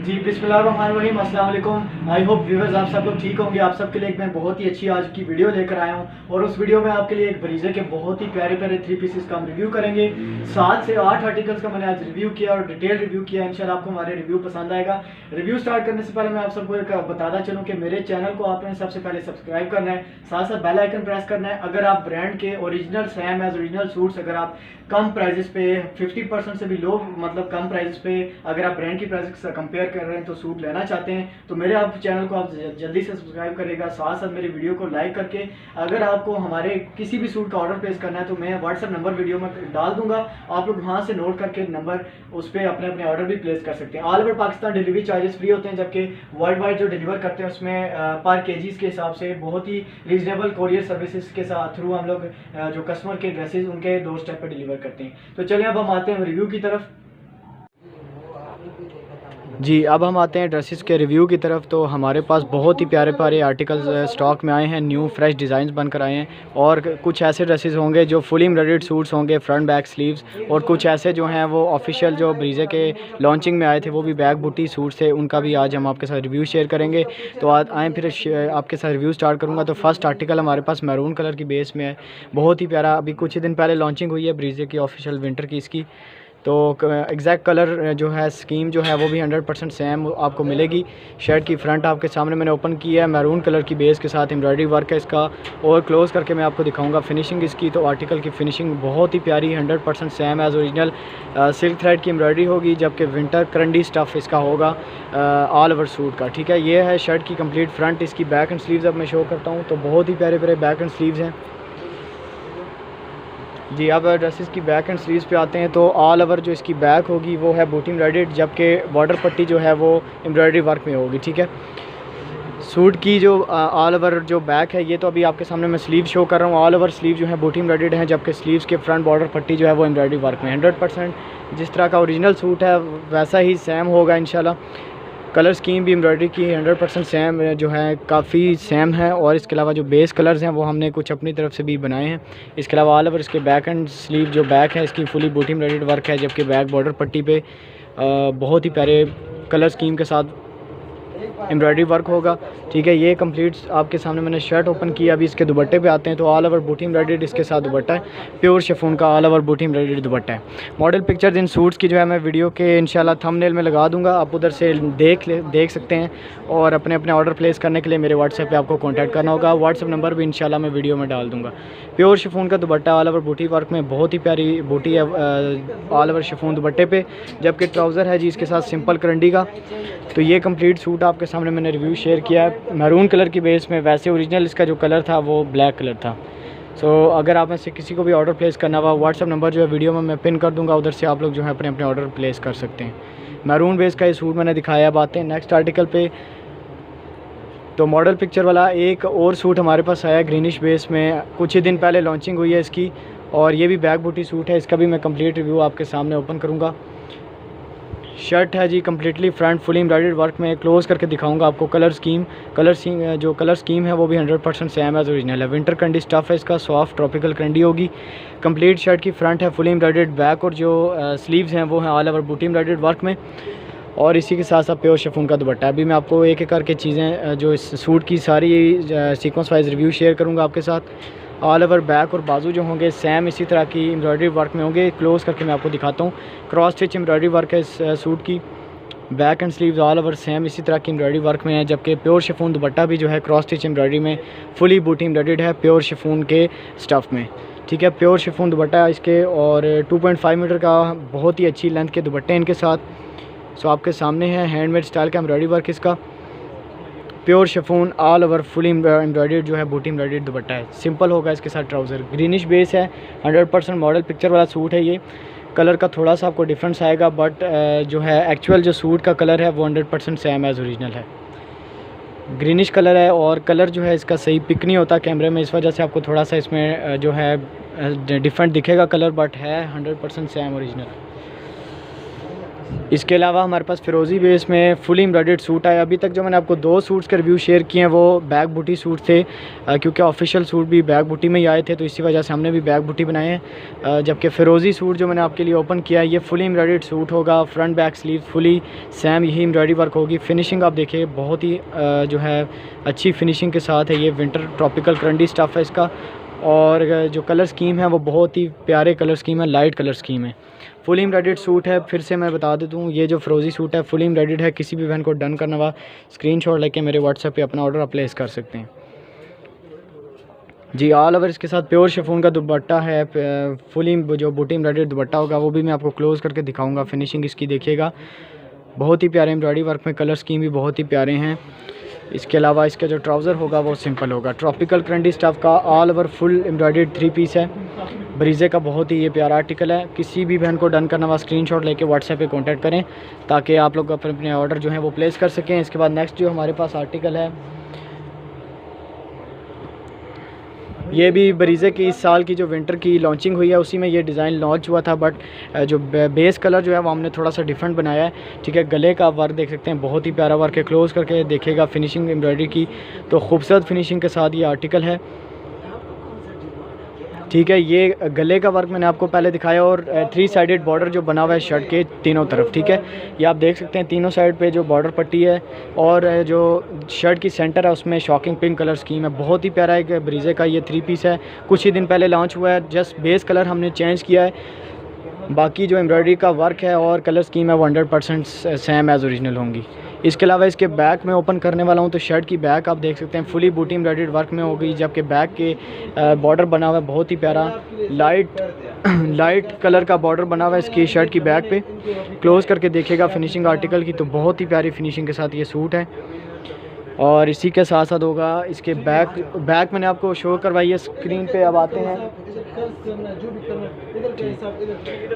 जी बिस्मिल्लाहिर्रहमानिर्रहीम, अस्सलाम वालेकुम। आई होप व्यूअर्स आप सब लोग ठीक होंगे। आप सबके लिए मैं बहुत ही अच्छी आज की वीडियो लेकर आया हूं और उस वीडियो में आपके लिए एक ब्रीजे के बहुत ही प्यारे प्यारे 3 पीसेस का हम रिव्यू करेंगे। 7 से 8 आर्टिकल्स का मैंने आज रिव्यू किया और डिटेल रिव्यू किया। इंशाल्लाह आपको हमारे रिव्यू पसंद आएगा। रिव्यू स्टार्ट करने से पहले मैं आप सबको एक बताता चलूँ कि मेरे चैनल को आपने सबसे पहले सब्सक्राइब करना है, साथ साथ बेल आइकन प्रेस करना है। अगर आप ब्रांड के original same as original suits अगर आप कम प्राइजेस पे 50% से भी लो मतलब कम प्राइस पे अगर आप ब्रांड की प्राइस से कंपेयर कर रहे हैं तो सूट लेना चाहते हैं तो मेरे आप चैनल को आप जल्दी से सब्सक्राइब करेगा, साथ साथ मेरे वीडियो को लाइक करके अगर आपको हमारे किसी भी सूट का ऑर्डर प्लेस करना है तो मैं व्हाट्सएप नंबर वीडियो में डाल दूंगा। आप लोग वहाँ से नोट करके नंबर उस पर अपने अपने ऑर्डर भी प्लेस कर सकते हैं। All over Pakistan delivery charges free होते हैं, जबकि वर्ल्ड वाइड जो डिलीवर करते हैं उसमें पर केजीज के हिसाब से बहुत ही रीजनेबल कोरियर सर्विसेज के साथ थ्रू हम लोग जो कस्टमर के ड्रेसेज उनके डोर स्टेप पर डिलीवर करते हैं। तो चलिए अब हम आते हैं रिव्यू की तरफ। जी अब हम आते हैं ड्रेसेस के रिव्यू की तरफ। तो हमारे पास बहुत ही प्यारे प्यारे आर्टिकल्स स्टॉक में आए हैं, न्यू फ्रेश डिज़ाइंस बनकर आए हैं और कुछ ऐसे ड्रेसेस होंगे जो फुली एम्ब्रॉयडर्ड सूट्स होंगे, फ्रंट बैक स्लीव्स, और कुछ ऐसे जो हैं वो ऑफिशियल जो ब्रीजे के लॉन्चिंग में आए थे वो भी बैक बूटी सूट्स थे, उनका भी आज हम आपके साथ रिव्यू शेयर करेंगे। तो आज आए फिर आपके साथ रिव्यू स्टार्ट करूँगा। तो फर्स्ट आर्टिकल हमारे पास मैरून कलर की बेस में है, बहुत ही प्यारा। अभी कुछ ही दिन पहले लॉन्चिंग हुई है ब्रीजे की ऑफिशियल विंटर की इसकी। तो एग्जैक्ट कलर जो है स्कीम जो है वो भी 100% सेम आपको मिलेगी। शर्ट की फ्रंट आपके सामने मैंने ओपन किया है, मैरून कलर की बेस के साथ एम्ब्रॉयडरी वर्क है इसका, और क्लोज़ करके मैं आपको दिखाऊंगा फिनिशिंग इसकी। तो आर्टिकल की फिनिशिंग बहुत ही प्यारी 100% same as original silk thread की एम्ब्रॉयडरी होगी, जबकि विंटर करंडी स्टफ़ इसका होगा ऑल ओवर सूट का। ठीक है, ये है शर्ट की कंप्लीट फ्रंट। इसकी बैक एंड स्लीव्स अब मैं शो करता हूँ। तो बहुत ही प्यारे प्यारे बैक एंड स्लीव्स हैं जी। अब ड्रेसेस की बैक एंड स्लीव्स पे आते हैं। तो ऑल ओवर जो इसकी बैक होगी वो है बूटी एम्ब्रॉयडर्ड, जबकि बॉर्डर पट्टी जो है वो एम्ब्रॉयडरी वर्क में होगी। ठीक है, सूट की जो ऑल ओवर जो बैक है ये तो अभी आपके सामने मैं स्लीव शो कर रहा हूँ। ऑल ओवर स्लीव जो है बूटी एम्ब्रॉयडर्ड है, जबकि स्लीव्स के फ्रंट बॉर्डर पट्टी जो है वो एम्ब्रॉयडरी वर्क में 100% जिस तरह का ओरिजिनल सूट है वैसा ही सेम होगा इंशाल्लाह। कलर स्कीम भी एम्ब्रॉयडरी की 100% सेम जो है, काफ़ी सेम है। और इसके अलावा जो बेस कलर्स हैं वो हमने कुछ अपनी तरफ से भी बनाए हैं। इसके अलावा ऑल ओवर इसके बैक एंड स्लीव जो बैक है इसकी फुली बूटी एम्ब्रॉयडर्ड वर्क है, जबकि बैक बॉर्डर पट्टी पे बहुत ही प्यारे कलर स्कीम के साथ एम्ब्रॉयडरी वर्क होगा। ठीक है, ये कंप्लीट आपके सामने मैंने शर्ट ओपन किया। अभी इसके दुपट्टे पे आते हैं। तो ऑल ओवर बूटी एम्ब्रॉयडर्ड इसके साथ दुपट्टा है, प्योर शिफॉन का ऑल ओवर बूटी एम्ब्रॉयडर्ड दुपट्टा है। मॉडल पिक्चर्स इन सूट्स की जो है मैं वीडियो के इंशाल्लाह थंबनेल में लगा दूंगा, आप उधर से देख सकते हैं। और अपने अपने ऑर्डर प्लेस करने के लिए मेरे व्हाट्सएप पे आपको कांटेक्ट करना होगा। व्हाट्सएप नंबर भी इंशाल्लाह मैं वीडियो में डाल दूँगा। प्योर शिफॉन का दुपट्टा ऑल ओवर बूटी वर्क में, बहुत ही प्यारी बूटी है ऑल ओवर शिफॉन दुपट्टे पे, जबकि ट्राउज़र है जी इसके साथ सिंपल करंडी का। तो ये कंप्लीट सूट आपके सामने मैंने रिव्यू शेयर किया है मैरून कलर की बेस में। वैसे ओरिजिनल इसका जो कलर था वो ब्लैक कलर था। सो अगर आप में से किसी को भी ऑर्डर प्लेस करना हुआ, व्हाट्सएप नंबर जो है वीडियो में मैं पिन कर दूंगा, उधर से आप लोग जो है अपने अपने ऑर्डर प्लेस कर सकते हैं। मैरून बेस का ये सूट मैंने दिखाया। अब आते हैं नेक्स्ट आर्टिकल पे। तो मॉडल पिक्चर वाला एक और सूट हमारे पास आया ग्रीनिश बेस में, कुछ ही दिन पहले लॉन्चिंग हुई है इसकी, और ये भी बैक बूटी सूट है। इसका भी मैं कंप्लीट रिव्यू आपके सामने ओपन करूँगा। शर्ट है जी completely front fully embroidered work में, क्लोज करके दिखाऊंगा आपको। कलर स्कीम जो कलर स्कीम है वो भी 100% सेम एज ओरिजिनल है। विंटर कंडी स्टफ़ है इसका, सॉफ्ट ट्रॉपिकल कंडी होगी। कंप्लीट शर्ट की फ्रंट है फुली एम्ब्रॉयडर्ड बैक, और जो स्लीव्स हैं वो हैं ऑल ओवर बूटी एम्ब्रॉयडर्ड वर्क में, और इसी के साथ साथ प्योर शिफॉन का दुपट्टा। अभी मैं आपको एक एक करके चीज़ें जो इस सूट की सारी सीक्वेंस वाइज रिव्यू शेयर करूँगा आपके साथ। ऑल ओवर बैक और बाजू जो होंगे सेम इसी तरह की एम्ब्रॉयडरी वर्क में होंगे। क्लोज करके मैं आपको दिखाता हूँ। क्रॉस स्टिच एम्ब्रॉयडरी वर्क है इस सूट की। Back and sleeves all over same इसी तरह की एम्ब्रॉयडरी वर्क में है, जबकि प्योर शिफॉन दुपट्टा भी जो है क्रॉस स्टिच एम्ब्रॉयडरी में फुली बूटी एम्ब्रॉयडर्ड है प्योर शिफॉन के स्टफ़ में। ठीक है, प्योर शिफॉन दुपट्टा है इसके, और 2.5 मीटर का बहुत ही अच्छी लेंथ के दुपट्टे हैं इनके साथ। सो आपके सामने है हैंडमेड स्टाइल का एम्ब्रॉयडरी वर्क इसका। Pure chiffon all over fully embroidered जो है बूटी एम्ब्रॉयडर्ड दुपट्टा है। सिंपल होगा इसके साथ ट्राउज़र। ग्रीनिश बेस है, 100% मॉडल पिक्चर वाला सूट है ये। कलर का थोड़ा सा आपको डिफरेंस आएगा, बट जो है एक्चुअल जो सूट का कलर है वो 100% सेम एज़ ओरिजिनल है। ग्रीनिश कलर है, और कलर जो है इसका सही पिक नहीं होता कैमरे में, इस वजह से आपको थोड़ा सा इसमें जो है डिफरेंट दिखेगा कलर, बट है 100% सेम ओरिजिनल। इसके अलावा हमारे पास फिरोज़ी बेस में फुल एम्ब्रॉयडर्ड सूट आया। अभी तक जो मैंने आपको 2 सूट्स का रिव्यू शेयर किए हैं वो बैक बूटी सूट थे, क्योंकि ऑफिशियल सूट भी बैक बूटी में ही आए थे, तो इसी वजह से हमने भी बैक बूटी बनाए हैं। जबकि फ़िरोज़ी सूट जो मैंने आपके लिए ओपन किया है ये फुल एम्ब्रॉयडर्ड सूट होगा, front back sleeve fully same यही एम्ब्रॉयडरी वर्क होगी। फिनिशिंग आप देखिए बहुत ही जो है अच्छी फिनिशिंग के साथ है। ये विंटर ट्रॉपिकल करंडी स्टफ़ है इसका, और जो कलर स्कीम है वो बहुत ही प्यारे कलर स्कीम है, लाइट कलर स्कीम है। फुल एम्ब्रॉयडर्ड सूट है। फिर से मैं बता देता हूँ, ये जो फ़िरोज़ी सूट है फुल एम्ब्रॉयडर्ड है। किसी भी बहन को डन करना हुआ स्क्रीनशॉट लेके मेरे व्हाट्सएप पे अपना ऑर्डर आप प्लेस कर सकते हैं जी। ऑल ओवर इसके साथ प्योर शिफॉन का दुपट्टा है, फुली जो बूटी एम्ब्रॉयडर्ड दुपट्टा होगा वो भी मैं आपको क्लोज़ करके दिखाऊँगा। फिनिशिंग इसकी देखिएगा, बहुत ही प्यारे एम्ब्रॉयडरी वर्क में, कलर स्कीम भी बहुत ही प्यारे हैं। इसके अलावा इसका जो ट्राउज़र होगा वो सिंपल होगा। ट्रॉपिकल करंडी स्टफ़ का all over full embroidered 3 piece है। ब्रीज़े का बहुत ही ये प्यारा आर्टिकल है। किसी भी बहन को डन करना हुआ स्क्रीनशॉट लेके व्हाट्सएप पे कांटेक्ट करें ताकि आप लोग अपने अपने ऑर्डर जो है वो प्लेस कर सकें। इसके बाद नेक्स्ट जो हमारे पास आर्टिकल है ये भी ब्रीज़े की इस साल की जो विंटर की लॉन्चिंग हुई है उसी में ये डिज़ाइन लॉन्च हुआ था, बट जो बेस कलर जो है वो हमने थोड़ा सा डिफरेंट बनाया है। ठीक है, गले का वर्क देख सकते हैं, बहुत ही प्यारा वर्क है। क्लोज़ करके देखिएगा फिनिशिंग एम्ब्रॉयडरी की, तो खूबसूरत फिनिशिंग के साथ ये आर्टिकल है। ठीक है, ये गले का वर्क मैंने आपको पहले दिखाया, और 3 साइडेड बॉर्डर जो बना हुआ है शर्ट के तीनों तरफ। ठीक है, ये आप देख सकते हैं तीनों साइड पे जो बॉर्डर पट्टी है, और जो शर्ट की सेंटर है उसमें शॉकिंग पिंक कलर स्कीम है। बहुत ही प्यारा एक ब्रीज़े का ये 3 पीस है, कुछ ही दिन पहले लॉन्च हुआ है। जस्ट बेस कलर हमने चेंज किया है, बाकी जो एम्ब्रॉयडरी का वर्क है और कलर स्कीम है वो 100% सेम एज़ ओरिजिनल होंगी। इसके अलावा इसके बैक में ओपन करने वाला हूँ, तो शर्ट की बैक आप देख सकते हैं फुली बूटी एम्ब्रॉयडर्ड वर्क में होगी, जबकि बैक के बॉर्डर बना हुआ है बहुत ही प्यारा लाइट कलर का बॉर्डर बना हुआ है इसकी शर्ट की बैक पे। क्लोज़ करके देखिएगा फिनिशिंग आर्टिकल की, तो बहुत ही प्यारी फिनिशिंग के साथ ये सूट है। और इसी के साथ साथ होगा इसके बैक मैंने आपको शो करवाई है स्क्रीन पे। अब आते हैं,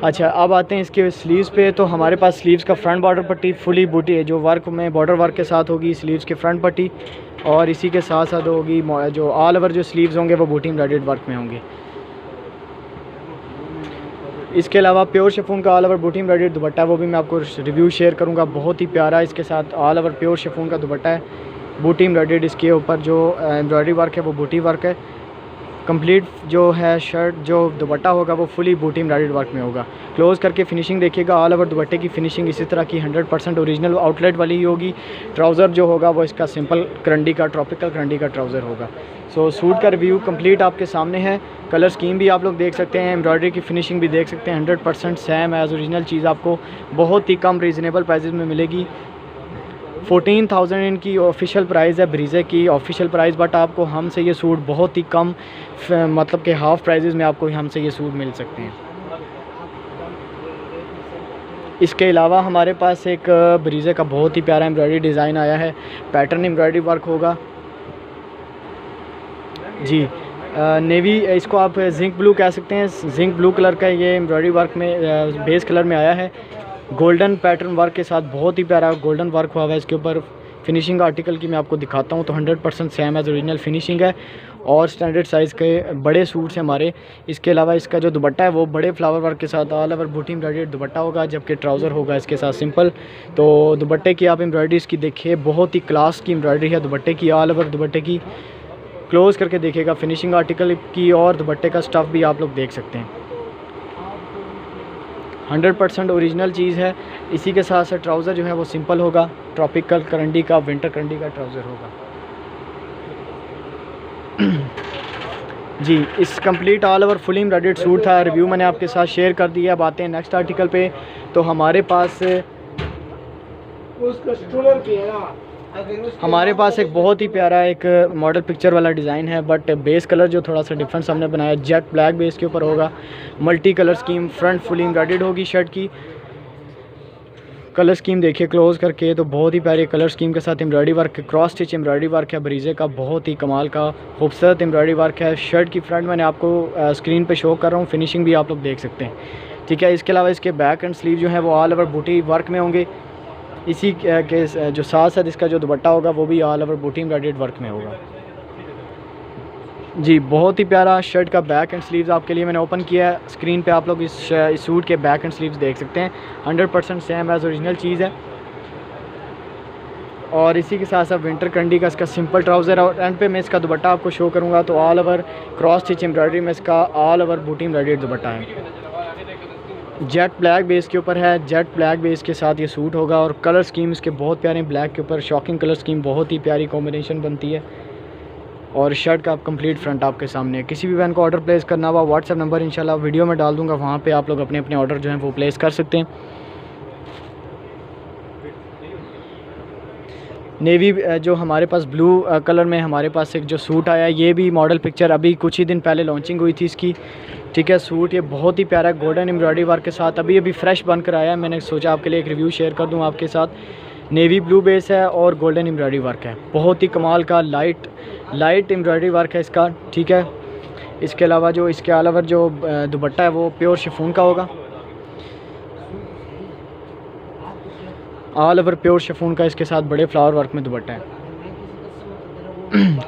अच्छा अब आते हैं इसके स्लीव्स पे। तो हमारे पास स्लीव्स का फ्रंट बॉर्डर पट्टी फुली बूटी है, जो वर्क में बॉर्डर वर्क के साथ होगी स्लीव्स के फ्रंट पट्टी, और इसी के साथ साथ होगी जो ऑल ओवर जो स्लीव्स होंगे वो बूटी एम्ब्रॉयडर्ड वर्क में होंगे। इसके अलावा प्योर शिफॉन का ऑल ओवर बूटी एम्ब्रॉयडर्ड दुपट्टा वो भी मैं आपको रिव्यू शेयर करूँगा, बहुत ही प्यारा। इसके साथ ऑल ओवर प्योर शिफॉन का दुपट्टा है, बूटी एम्ब्रॉयडर्ड, इसके ऊपर जो एम्ब्रॉयडरी वर्क है वो बूटी वर्क है। कंप्लीट जो है शर्ट जो दुपट्टा होगा वो फुली बूटी एम्ब्रॉयडर्ड वर्क में होगा। क्लोज़ करके फिनिशिंग देखिएगा, ऑल ओवर दुपट्टे की फिनिशिंग इसी तरह की 100% ओरिजिनल आउटलेट वाली ही होगी। ट्राउज़र जो होगा वो इसका सिंपल करंडी का ट्रॉपिकल करंडी का ट्राउज़र होगा। सो सूट का रिव्यू कंप्लीट आपके सामने है। कलर स्कीम भी आप लोग देख सकते हैं, एम्ब्रॉयडरी की फिनिशिंग भी देख सकते हैं। 100% सेम एज़ ओरिजिनल चीज़ आपको बहुत ही कम रीज़नेबल प्राइजेज़ में मिलेगी। 14,000 इनकी ऑफिशियल प्राइस है ब्रीज़े की ऑफिशियल प्राइस, बट आपको हमसे ये सूट बहुत ही कम मतलब कि हाफ़ प्राइजेज़ में आपको हमसे ये सूट मिल सकते हैं। इसके अलावा हमारे पास एक ब्रीज़े का बहुत ही प्यारा एम्ब्रॉयडरी डिज़ाइन आया है, पैटर्न एम्ब्रॉयडरी वर्क होगा जी। नेवी इसको आप जिंक ब्लू कह सकते हैं, जिंक ब्लू कलर का ये एम्ब्रॉयडरी वर्क में बेस कलर में आया है। गोल्डन पैटर्न वर्क के साथ बहुत ही प्यारा गोल्डन वर्क हुआ है इसके ऊपर। फिनिशिंग आर्टिकल की मैं आपको दिखाता हूँ, तो 100% सेम एज़ ओरिजिनल फिनिशिंग है, और स्टैंडर्ड साइज़ के बड़े सूट्स हैं हमारे। इसके अलावा इसका जो दुपट्टा है वो बड़े फ्लावर वर्क के साथ ऑल ओवर बूटी एम्ब्रॉयडर्ड दुपट्टा होगा, जबकि ट्राउज़र होगा इसके साथ सिंपल। तो दुपट्टे की आप एम्ब्रॉयडरी इसकी देखिए, बहुत ही क्लास की एम्ब्रॉयडरी है दुपट्टे की, ऑल ओवर दुपट्टे की। क्लोज़ करके देखिएगा फिनिशिंग आर्टिकल की, और दुपट्टे का स्टफ़ भी आप लोग देख सकते हैं, 100% ओरिजिनल चीज़ है। इसी के साथ साथ ट्राउज़र जो है वो सिंपल होगा, ट्रॉपिकल करंडी का विंटर करंडी का ट्राउज़र होगा जी। इस complete all over fully embroidered suit था, रिव्यू मैंने आपके साथ शेयर कर दिया। अब आते हैं नेक्स्ट आर्टिकल पे। तो हमारे पास एक बहुत ही प्यारा एक मॉडल पिक्चर वाला डिज़ाइन है, बट बेस कलर जो थोड़ा सा डिफरेंस हमने बनाया, जेट ब्लैक बेस के ऊपर होगा। Multi colour scheme, front fully embroidered होगी शर्ट की। कलर स्कीम देखिए क्लोज़ करके, तो बहुत ही प्यारी कलर स्कीम के साथ embroidery work, cross stitch embroidery work है ब्रीज़े का, बहुत ही कमाल का खूबसूरत एम्ब्रॉयडरी वर्क है। शर्ट की फ्रंट मैंने आपको स्क्रीन पे शो कर रहा हूँ, फिनिशिंग भी आप लोग देख सकते हैं, ठीक है। इसके अलावा इसके बैक एंड स्लीव जो है वो ऑल ओवर बूटी वर्क में होंगे। इसी के जो साथ साथ इसका जो दुपट्टा होगा वो भी ऑल ओवर बूटी एम्ब्रॉयडर्ड वर्क में होगा। जी बहुत ही प्यारा शर्ट का बैक एंड स्लीव्स आपके लिए मैंने ओपन किया है। स्क्रीन पे आप लोग इस सूट के बैक एंड स्लीव्स देख सकते हैं। 100% सेम एज ओरिजिनल चीज़ है। और इसी के साथ साथ विंटर कंडी का इसका सिंपल ट्राउज़र है। और एंड पे मैं इसका दुपट्टा आपको शो करूँगा तो all over cross stitch embroidery में इसका ऑल ओवर बूटी एम्ब्रॉयडर्ड दुपट्टा है। जेट ब्लैक बेस के ऊपर है। जेट ब्लैक बेस के साथ ये सूट होगा। और कलर स्कीम इसके बहुत प्यारे, ब्लैक के ऊपर शॉकिंग कलर स्कीम, बहुत ही प्यारी कॉम्बिनेशन बनती है। और शर्ट का कंप्लीट फ्रंट आपके सामने है। किसी भी बहन को ऑर्डर प्लेस करना हुआ व्हाट्सएप नंबर इंशाल्लाह वीडियो में डाल दूंगा, वहाँ पे आप लोग अपने अपने ऑर्डर जो हैं वो प्लेस कर सकते हैं। नेवी जो हमारे पास ब्लू कलर में हमारे पास एक जो सूट आया है, ये भी मॉडल पिक्चर अभी कुछ ही दिन पहले लॉन्चिंग हुई थी इसकी। ठीक है, सूट ये बहुत ही प्यारा गोल्डन एम्ब्रॉयडरी वर्क के साथ अभी फ्रेश बनकर आया है। मैंने सोचा आपके लिए एक रिव्यू शेयर कर दूँ आपके साथ। नेवी ब्लू बेस है और गोल्डन एम्ब्रॉयडरी वर्क है, बहुत ही कमाल का लाइट एम्ब्रॉयडरी वर्क है इसका। ठीक है, इसके अलावा जो इसके अलावा जो दुपट्टा है वो प्योर शिफॉन का होगा। ऑल ओवर प्योर शिफॉन का इसके साथ बड़े फ्लावर वर्क में दुपट्टा है।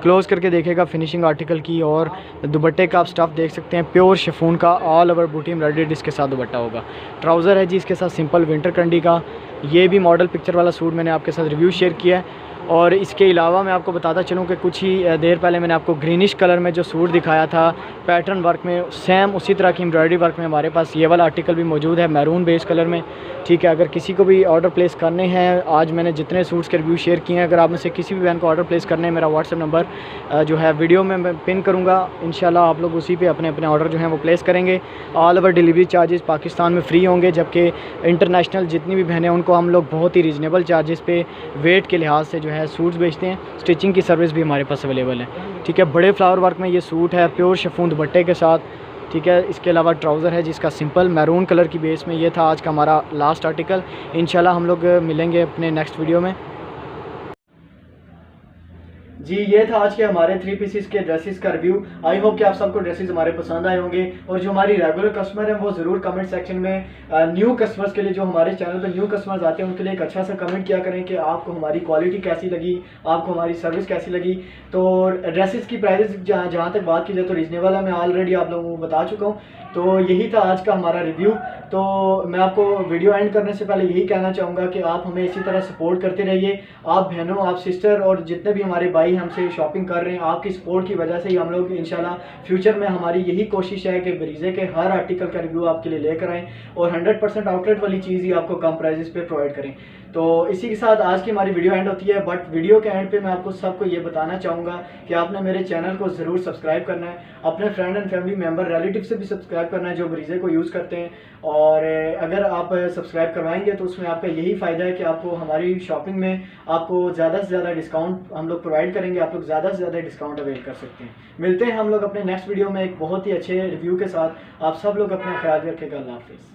क्लोज करके देखेगा फिनिशिंग आर्टिकल की। और दुपट्टे का आप स्टफ़ देख सकते हैं, प्योर शिफॉन का ऑल ओवर बूटी एम्ब्रॉयडर्ड इसके साथ दुपट्टा होगा। ट्राउज़र है जी इसके साथ सिंपल विंटर कंडी का। ये भी मॉडल पिक्चर वाला सूट मैंने आपके साथ रिव्यू शेयर किया है। और इसके अलावा मैं आपको बताता चलूँ कि कुछ ही देर पहले मैंने आपको ग्रीनिश कलर में जो सूट दिखाया था पैटर्न वर्क में, सेम उसी तरह की एम्ब्रॉयडरी वर्क में हमारे पास ये वाला आर्टिकल भी मौजूद है मैरून बेस कलर में। ठीक है, अगर किसी को भी ऑर्डर प्लेस करने हैं, आज मैंने जितने सूट्स के रिव्यू शेयर किए हैं, अगर आप में से किसी भी बहन को ऑर्डर प्लेस करने हैं, मेरा व्हाट्सएप नंबर जो है वीडियो में मैं पिन करूँगा। इंशाल्लाह आप लोग उसी पे अपने अपने ऑर्डर जो हैं वो प्लेस करेंगे। All over delivery charges Pakistan में फ्री होंगे, जबकि इंटरनेशनल जितनी भी बहनें उनको हम लोग बहुत ही रीज़नेबल चार्जेस पे वेट के लिहाज से जो है सूट्स बेचते हैं। स्टिचिंग की सर्विस भी हमारे पास अवेलेबल है। ठीक है, बड़े फ्लावर वर्क में ये सूट है प्योर शिफॉन दुपट्टे के साथ। ठीक है, इसके अलावा ट्राउज़र है जिसका सिंपल मैरून कलर की बेस में। ये था आज का हमारा लास्ट आर्टिकल। इंशाल्लाह हम लोग मिलेंगे अपने नेक्स्ट वीडियो में। जी ये था आज के हमारे 3 पीसेस के ड्रेसेस का रिव्यू। आई होप कि आप सबको ड्रेसेस हमारे पसंद आए होंगे। और जो हमारी रेगुलर कस्टमर हैं वो ज़रूर कमेंट सेक्शन में न्यू कस्टमर्स के लिए, जो हमारे चैनल पर न्यू कस्टमर्स आते हैं उनके लिए एक अच्छा सा कमेंट किया करें कि आपको हमारी क्वालिटी कैसी लगी, आपको हमारी सर्विस कैसी लगी। तो ड्रेसेस की प्राइजेस जहाँ तक बात की जाए तो रीजनेबल है, मैं ऑलरेडी आप लोगों को बता चुका हूँ। तो यही था आज का हमारा रिव्यू। तो मैं आपको वीडियो एंड करने से पहले यही कहना चाहूँगा कि आप हमें इसी तरह सपोर्ट करते रहिए। आप बहनों, आप सिस्टर और जितने भी हमारे भाई हमसे शॉपिंग कर रहे हैं, आपकी सपोर्ट की वजह से ही हम लोग इंशाल्लाह फ्यूचर में, हमारी यही कोशिश है कि बरीज़े के हर आर्टिकल का रिव्यू आपके लिए लेकर आएँ और 100% आउटलेट वाली चीज़ ही आपको कम प्राइजेस पे प्रोवाइड करें। तो इसी के साथ आज की हमारी वीडियो एंड होती है। बट वीडियो के एंड पे मैं आपको सबको ये बताना चाहूँगा कि आपने मेरे चैनल को ज़रूर सब्सक्राइब करना है, अपने friend and family member relative से भी सब्सक्राइब करना है जो बरीज़े को यूज़ करते हैं। और अगर आप सब्सक्राइब करवाएंगे तो उसमें आपका यही फ़ायदा है कि आपको हमारी शॉपिंग में आपको ज़्यादा से ज़्यादा डिस्काउंट हम लोग प्रोवाइड करेंगे, आप लोग ज़्यादा से ज़्यादा डिस्काउंट अवेल कर सकते हैं। मिलते हैं हम लोग अपने नेक्स्ट वीडियो में एक बहुत ही अच्छे रिव्यू के साथ। आप सब लोग अपना ख्याल रखेगा। अल्लाह हाफिज़।